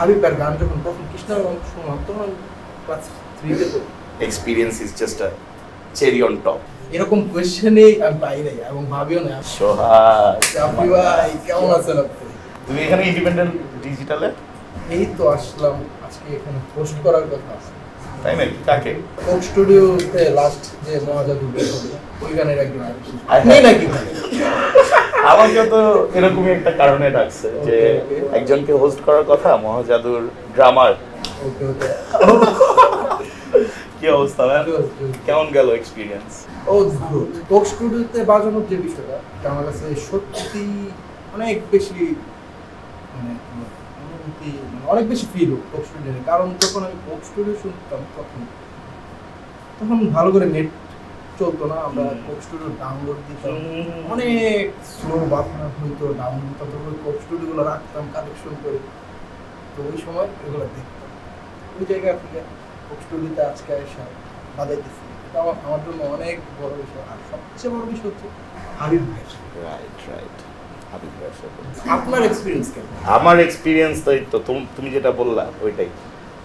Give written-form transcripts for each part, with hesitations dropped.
হাবিবের গান যখন প্রথম কৃষ্ণার গান শুনলাম তখন ক্লাস 3 তে experience is just a cherry on top. এরকম কোয়েশ্চেনই আমি পাই নাই এবং ভাবিও না। সোহাগ জাফি ভাই কেমন আছেন আপনি? তুমি এখানে ইন্ডিপেন্ডেন্ট ডিজিটালে? এই তো আসলাম, আজকে এখানে পোস্ট করার কথা আছে। তাই নাকি? কাকে? কোক স্টুডিওতে লাস্ট যে মহাজাদু বের হলো ওই গানের একজন আর্টিস্ট হ্যাঁ, আপনি নাকি ভাই? আমাকে তো এরকমই একটা কারণে ডাকছে যে একজনকে হোস্ট করার কথা, মহাজাদুর ড্রামার। ওকে ওকে। কি অবস্থা ভাই? কেমন গেল এক্সপিরিয়েন্স? ও গুড। কোক স্টুডিওতে বাজানোর যে বিষয়টা আমার কাছে সত্যি অনেক বেশি মানে অনুভূতি, অনেক বেশি ফিল কোক স্টুডিওতে। কারণ যখন আমি কোক স্টুডিও শুনতাম তখন ভালো করে নেট চলতো না, আমরা কোক স্টুডিও ডাউনলোড দিতাম, অনেক স্লো বাফার হইতো, ডাউনলোড দিতাম, তারপরে কোক স্টুডিওগুলো রাখতাম কালেকশন করে। তো ওই সময় এগুলো দেখতাম, ওই জায়গা থেকে কোক স্টুডিওতে আজকে এসে বাজাইতেছি, এটা আমার জন্য অনেক বড় বিষয়। আর সবচেয়ে বড় বিষয় হচ্ছে হাবিব ভাই। রাইট হাবিব ভাইয়ের সাথে আপনার এক্সপিরিয়েন্স কেমন? আমার এক্সপিরিয়েন্স তো তুমি যেটা বললা ওইটাই।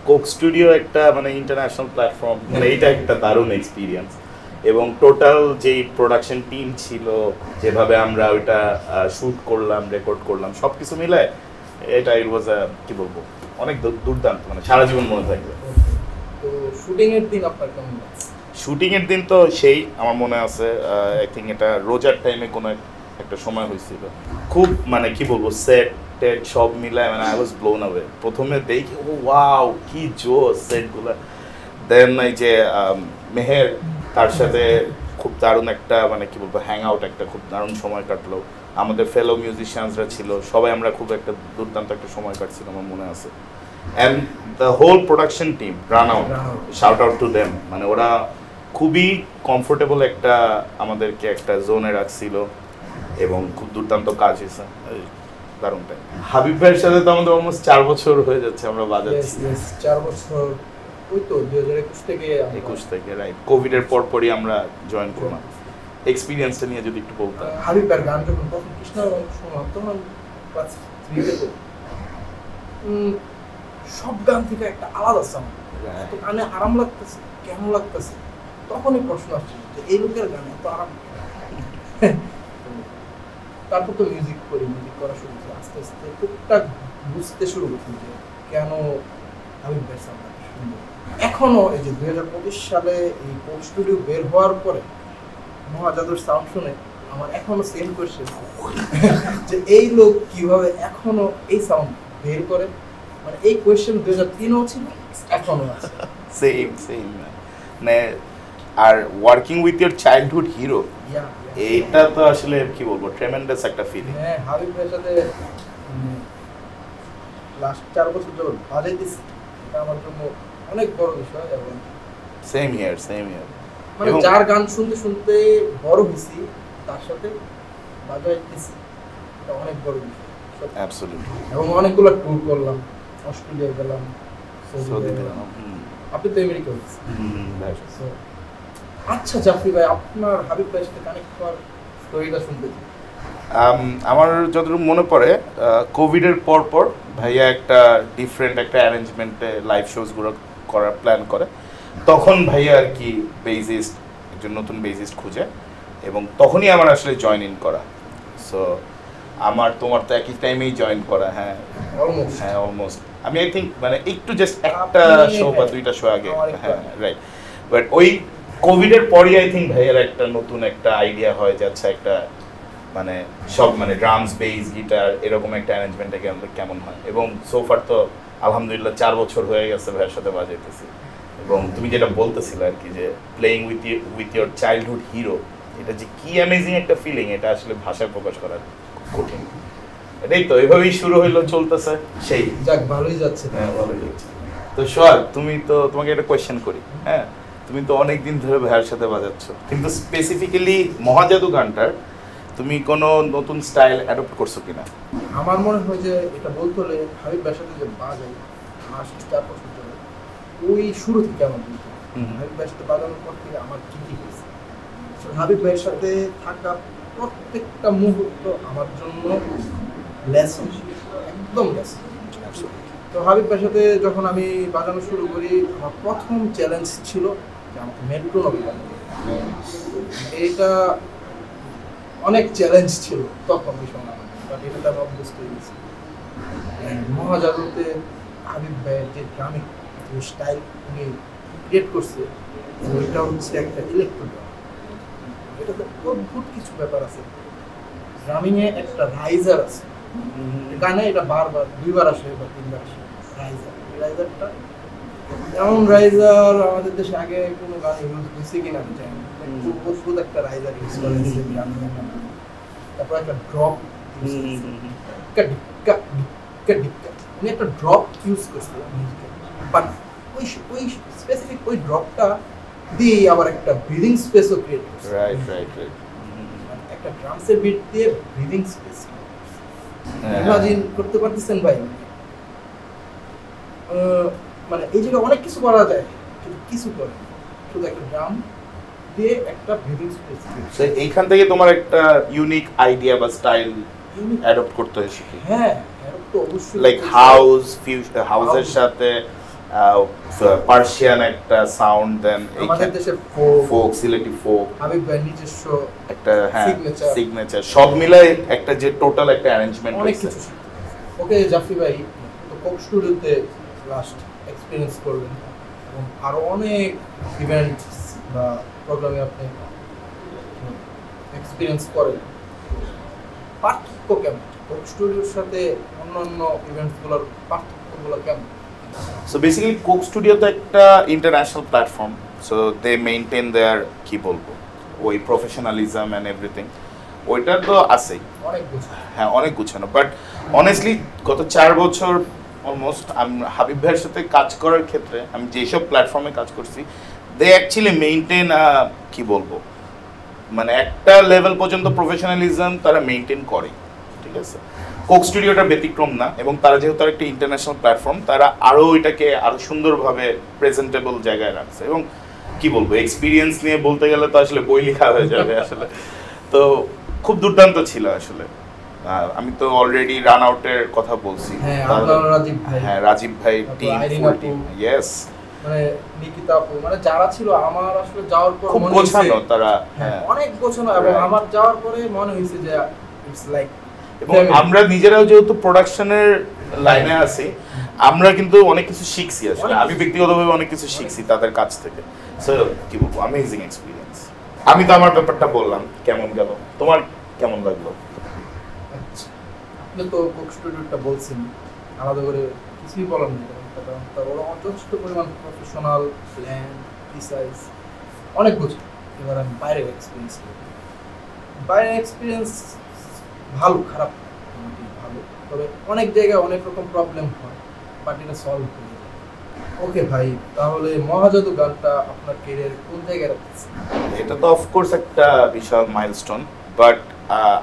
কোক স্টুডিও একটা মানে ইন্টারন্যাশনাল প্ল্যাটফর্ম, মানে এইটা একটা দারুণ এক্সপিরিয়েন্স। এবং টোটাল যেই প্রোডাকশন টিম ছিল, যেভাবে আমরা ওইটা শ্যুট করলাম, রেকর্ড করলাম, সব কিছু মিলে এটা ইট ওয়াজ কি বলবো, অনেক দুর্দান্ত, মানে সারা জীবন মনে থাকবে। তো শুটিং এর দিন আপনার কেমন লাগছে? শুটিং এর দিন তো সেই, আমার মনে আছে আই থিঙ্ক এটা রোজার টাইমে কোনো একটা সময় হয়েছিল। খুব মানে কি বলবো, সেট টেট সব মিলায় মানে আই ওয়াজ ব্লোন অ্যাওয়ে। প্রথমে দেখি ও ওয়াও কি জোস সেটগুলো। দেন এই যে মেহের, তার সাথে খুব দারুণ একটা মানে কি বলবো হ্যাং আউট, একটা খুব দারুণ সময় কাটলো। আমাদের ফেলো মিউজিশিয়ানসরা ছিল, সবাই আমরা খুব একটা দুর্দান্ত একটা সময় কাটছিল আমার মনে আছে। And the whole production team run out, shout out to them, মানে ওরা খুবই কমফোর্টেবল একটা আমাদেরকে একটা জোনে রাখছিল এবং খুব দুর্দান্ত কাজ হয়েছে, দারুণ টাইম। হাবিব ভাইয়ের সাথে তো আমাদের অলমোস্ট 4 বছর হয়ে যাচ্ছে আমরা বাজাচ্ছি। 4 বছর, ওই তো 2021 থেকে 21 থেকে, রাইট। কোভিডের পরপরই আমরা জয়েন করলাম। এক্সপিরিয়েন্সটা নিয়ে যদি একটু বলতাম। হাবিবের গান যখন প্রথম কৃষ্ণার গান শুনলাম তখন ক্লাস 3 তে পড়ি। সব গান থেকে একটা আলাদা সাউন্ড, এত গানে আরাম লাগতেছে, কেমন লাগতেছে, তখনই প্রশ্ন আসছে যে এই লোকের গানে এত আরাম। তারপর তো মিউজিক করা শুরু করছি, আস্তে আস্তে টুকটাক বুঝতে শুরু করছি যে কেন হাবিব ভাইয়ের সাউন্ড সুন্দর। এখনো এই যে 2025 সালে এই কোক স্টুডিও বের হওয়ার পরে মহাজাদুর সাউন্ড শুনে আমার এখনো সেম কোয়েশ্চেন যে এই লোক কিভাবে এখনো এই সাউন্ড বের করে। মানে এই কোয়েশ্চেন 2003 ছিল, এখনো আছে। সেম মানে। Are working with your childhood hero, এইটা তো আসলে কি বলবো ট্রেমেন্ডাস একটা ফিলিং। হ্যাঁ, হাবিব ভাইয়ের সাথে লাস্ট 4 বছর যখন বাজাইতেছি, এটা আমার জন্য অনেক বড় বিষয়। এবং সেম হিয়ার মানে যার গান শুনতে শুনতে বড় হয়েছি তার সাথে বাজাইতেছি, এটা অনেক বড় বিষয়। অ্যাবসলিউটলি। এবং অনেকগুলো ট্যুর করলাম, অস্ট্রেলিয়া গেলাম, সৌদি গেলাম, আপনি তো আমেরিকা গেছেন। আচ্ছা জাফরি ভাই, আপনার হাবিব ভাইয়ের সাথে কানেক্ট হওয়ার স্টোরিটা শুনতে চাই। আমার যতটুকু মনে পড়ে কোভিডের পর ভাইয়া একটা ডিফারেন্ট একটা অ্যারেঞ্জমেন্টে লাইভ শোজগুলো করার প্ল্যান করে। তখন ভাইয়া আর কি বেসিস্ট, একজন নতুন বেসিস্ট খুঁজে, এবং তখনই আমার আসলে জয়েন ইন করা। সো আমার তোমার তো একই টাইমেই জয়েন করা। হ্যাঁ অলমোস্ট। আমি আই থিঙ্ক মানে একটু জাস্ট একটা শো বা 2টা শো আগে। হ্যাঁ রাইট। বাট ওই কোভিডের পরই আই থিঙ্ক ভাইয়ার একটা নতুন একটা আইডিয়া হয় যে আচ্ছা একটা মানে সব মানে ড্রামস, বেস, গিটার এরকম একটা অ্যারেঞ্জমেন্টে কেমন হয়। এবং সোফার তো আলহামদুলিল্লাহ 4 বছর হয়ে গেছে ভাইয়ের সাথে বাজাইতেছি। এবং তুমি যেটা বলতেছিলে আর কি যে playing with your childhood hero, এটা যে কি অ্যামেজিং একটা ফিলিং, এটা আসলে ভাষায় প্রকাশ করা খুব কঠিন। এটাই তো, এভাবেই শুরু হইলো, চলতেছে সেই। যাক, ভালোই যাচ্ছে। হ্যাঁ ভালোই যাচ্ছে। তো সোহাগ, তোমাকে একটা কোয়েশ্চেন করি। হ্যাঁ, তুমি তো অনেক দিন ধরে ভাইয়ের সাথে বাজাচ্ছ, কিন্তু স্পেসিফিক্যালি মহাজাদু গানটার তুমি কোনো নতুন স্টাইল অ্যাডপ্ট করছো কিনা? আমার মনে হয় যে এটা বলতে হলে হাবিব ভাইয়ের সাথে যে বাজাই লাস্ট 4 বছর ধরে, ওই শুরু থেকে আমার বলতে হাবিব ভাইয়ের সাথে বাজানোর পর থেকে আমার কি হয়েছে, হাবিব ভাইয়ের সাথে থাকা প্রত্যেকটা মুহূর্ত আমার জন্য লেসন, একদম লেসন। তো হাবিব ভাইয়ের সাথে যখন আমি বাজানো শুরু করি, আমার প্রথম চ্যালেঞ্জ ছিল যে আমাকে মেট্রো নবী বানাতে হবে। এইটা অনেক চ্যালেঞ্জ ছিল তখন বিষয় না, বাট এটাতে আমি অভ্যস্ত হয়ে গেছি। মহাজাগরতে হাবিব ভাইয়ের যে ড্রামিক যে স্টাইল উনি ক্রিয়েট করছে, ওইটা হচ্ছে একটা ইলেকট্রো ড্রাম। এটাতে অদ্ভুত কিছু ব্যাপার আছে। ড্রামিংয়ে একটা রাইজার আছে, গানে এটা বারবার 2বার আসে বা 3বার আসে। রাইজারটা এমন রাইজার আমাদের দেশে আগে কোনো গান ইউজ হয়েছে কিনা আমি জানি না। খুব অদ্ভুত একটা রাইজার ইউজ করা হয়েছে ড্রামিংয়ের নামে। তারপর একটা ড্রপ উনি একটা ড্রপ ইউজ করছে মিউজিকে, বাট ওই স্পেসিফিক ওই ড্রপটা দিয়ে আবার একটা ব্রিদিং স্পেসও ক্রিয়েট করছে। রাইট একটা ড্রামসের বিট দিয়ে ব্রিদিং স্পেস ইমাজিন করতে পারতেছেন ভাই? মানে এই জায়গায় অনেক কিছু করা যায়, কিন্তু কিছু করে না। শুধু একটা ড্রাম দিয়ে একটা ব্রিদিং স্পেস। সো এইখান থেকে তোমার একটা ইউনিক আইডিয়া বা স্টাইল অ্যাডপ্ট করতে হয়েছে কি? হ্যাঁ, অ্যাডপ্ট তো অবশ্যই। লাইক হাউসের সাথে পার্সিয়ান একটা সাউন্ড, দেন আমাদের দেশে ফোক, সিলেটি ফোক, হাবিব ভাই নিজস্ব একটা সিগনেচার সব মিলাই একটা যে টোটাল একটা অ্যারেঞ্জমেন্ট অনেক হয়েছে। কিছু। ওকে জাফি ভাই তো কোক স্টুডিওতে লাস্ট এক্সপেরিয়েন্স করবেন এবং আরো অনেক ইভেন্ট বা প্রোগ্রামে আপনি এক্সপেরিয়েন্স করেন। পার্থক্য কেমন কোক স্টুডিওর সাথে অন্যান্য ইভেন্টসগুলোর পার্থক্যগুলো কেমন? সো বেসিক্যালি কোক স্টুডিও তো একটা international platform, so they maintain their কি বলবো ওই প্রফেশনালিজম অ্যান্ড এভরিথিং, ওইটা তো আছেই, অনেক কিছু। হ্যাঁ অনেক গুছানো। বাট অনেস্টলি গত 4 বছর অলমোস্ট আমি হাবিব ভাইয়ের সাথে কাজ করার ক্ষেত্রে আমি যেসব প্ল্যাটফর্মে কাজ করছি, দে অ্যাকচুয়ালি মেইনটেইন কি বলবো মানে একটা লেভেল পর্যন্ত প্রফেশনালিজম তারা মেইনটেইন করে, ঠিক আছে। কোক স্টুডিওটা ব্যতিক্রম না, এবং তারা যেহেতু একটা ইন্টারন্যাশনাল প্ল্যাটফর্ম, তারা আরও এটাকে আরও সুন্দরভাবে প্রেজেন্টেবল জায়গায় রাখছে। এবং কি বলবো এক্সপিরিয়েন্স নিয়ে বলতে গেলে তো আসলে বই লেখা হয়ে যাবে আসলে। তো খুব দুর্দান্ত ছিল আসলে। আমি তো অলরেডি রান আউটের কথা বলছি। হ্যাঁ, রাজীব ভাই, হ্যাঁ রাজীব ভাই টিম, ফুল টিম, ইয়েস। মানে নিকিতা আপু, মানে যারা ছিল আমার আসলে যাওয়ার পর খুব মনে গোছানো তারা, হ্যাঁ অনেক গোছানো। এবং আমার যাওয়ার পরে মনে হয়েছে যে ইটস লাইক, এবং আমরা নিজেরাও যেহেতু প্রোডাকশনের লাইনে আছি, আমরা কিন্তু অনেক কিছু শিখছি আসলে। আমি ব্যক্তিগতভাবে অনেক কিছু শিখছি তাদের কাছ থেকে। সো কি বলবো, অ্যামেজিং এক্সপিরিয়েন্স। আমি তো আমার ব্যাপারটা বললাম, কেমন গেল, তোমার কেমন লাগলো? আচ্ছা, আপনি তো কোক স্টুডিওটা বলছেন, আলাদা করে কিছুই বলার নেই, কারণ ওরা যথেষ্ট পরিমাণ প্রফেশনাল, প্ল্যান, প্রিসাইজ, অনেক কিছু। এবার আমি বাইরের এক্সপিরিয়েন্স ভালো, খারাপ ভালো, তবে অনেক জায়গায় অনেক রকম প্রবলেম হয়, বাট এটা সলভ হয়ে যায়। ওকে ভাই, তাহলে মহাজাদু গানটা আপনার ক্যারিয়ারে কোন জায়গায় রাখতেছে? এটা তো অফকোর্স একটা বিশাল milestone, but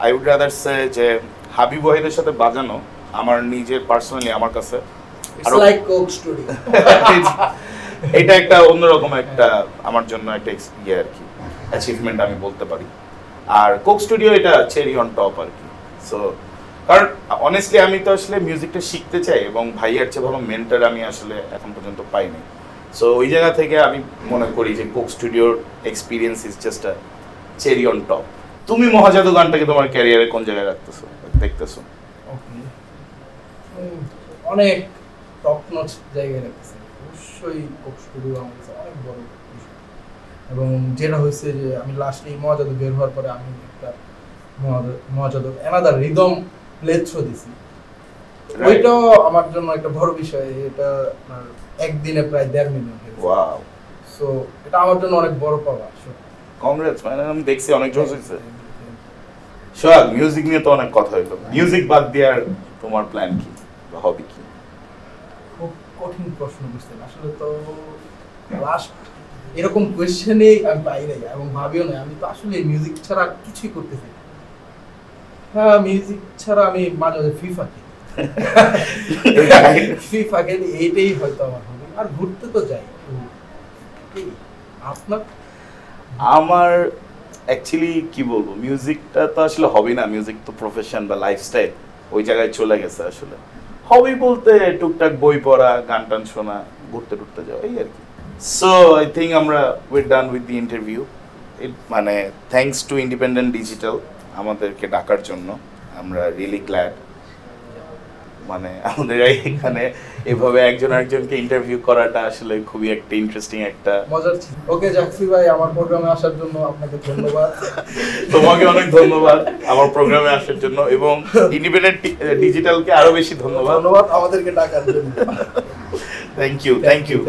I would rather say যে হাবিব ওয়াহিদের সাথে বাজানো আমার নিজের পার্সোনালি আমার কাছে ইটস লাইক কোক স্টুডিও। এটা একটা অন্যরকম একটা আমার জন্য একটা ইয়ে আর কি অ্যাচিভমেন্ট আমি বলতে পারি। আর কোক স্টুডিও এটা চেরি অন টপ আর কি। সো কারণ অনেস্টলি আমি তো আসলে মিউজিকটা শিখতে চাই, এবং ভাইয়ার চেয়ে ভালো মেন্টর আমি আসলে এখন পর্যন্ত পাইনি। সো ওই জায়গা থেকে আমি মনে করি যে কোক স্টুডিওর experience is just a cherry on top. তুমি মহাজাদু গানটাকে তোমার ক্যারিয়ারে কোন জায়গায় রাখতেছো, দেখতেছো? ওকে, অনেক টপ নচ জায়গায় রাখতেছে। অবশ্যই কোক স্টুডিও আমার কাছে অনেক বড় বিষয়। এবং যেটা হয়েছে যে আমি লাস্ট এই মহাজাদু বের হওয়ার পরে আমি একটা মহাজাদু অ্যানাদার রিদম প্লে থ্রো দিছি, ওইটাও আমার জন্য একটা বড় বিষয়। এটা আপনার একদিনে প্রায় 1.5 মিলিয়ন। ওয়াও, সো এটা আমার জন্য অনেক বড় পাওয়া। কংগ্রেস, মানে আমি দেখছি অনেক জোশ হয়েছে। সোহাগ, মিউজিক নিয়ে তো অনেক কথা হইলো, মিউজিক বাদ দিয়ে আর তোমার প্ল্যান কি বা হবি কি? খুব কঠিন প্রশ্ন বুঝতে, আসলে তো লাস্ট এরকম কোয়েশ্চেনেই আমি পাই নাই এবং ভাবিও নাই। আমি তো আসলে মিউজিক ছাড়া কিছুই করতে চাই। হ্যাঁ, মিউজিক ছাড়া আমি মাঝে মাঝে ফিফা খেলি, এইটাই হয়তো আমার হবি। আর ঘুরতে তো যাই। আপনার? আমার অ্যাকচুয়ালি কি বলবো, মিউজিকটা তো আসলে হবি না, মিউজিক তো প্রফেশন বা লাইফস্টাইল, ওই জায়গায় চলে গেছে আসলে। হবি বলতে টুকটাক বই পড়া, গান টান শোনা, ঘুরতে টুরতে যাওয়া, এই আর কি। সো আই থিঙ্ক আমরা উইর ডান উইথ দি ইন্টারভিউ। মানে থ্যাঙ্কস টু ইন্ডিপেন্ডেন্ট ডিজিটাল আমাদেরকে ডাকার জন্য, আমরা রিয়েলি গ্ল্যাড। মানে আমাদের এখানে এভাবে একজন আরেকজনকে ইন্টারভিউ করাটা আসলে খুবই একটা ইন্টারেস্টিং একটা মজার ছিল। ওকে জাকসি ভাই, আমার প্রোগ্রামে আসার জন্য আপনাকে ধন্যবাদ। তোমাকে অনেক ধন্যবাদ আমার প্রোগ্রামে আসার জন্য, এবং ইন্ডিপেন্ডেন্ট ডিজিটালকে আরো বেশি ধন্যবাদ আমাদেরকে ডাকার জন্য। Thank you. Thank you.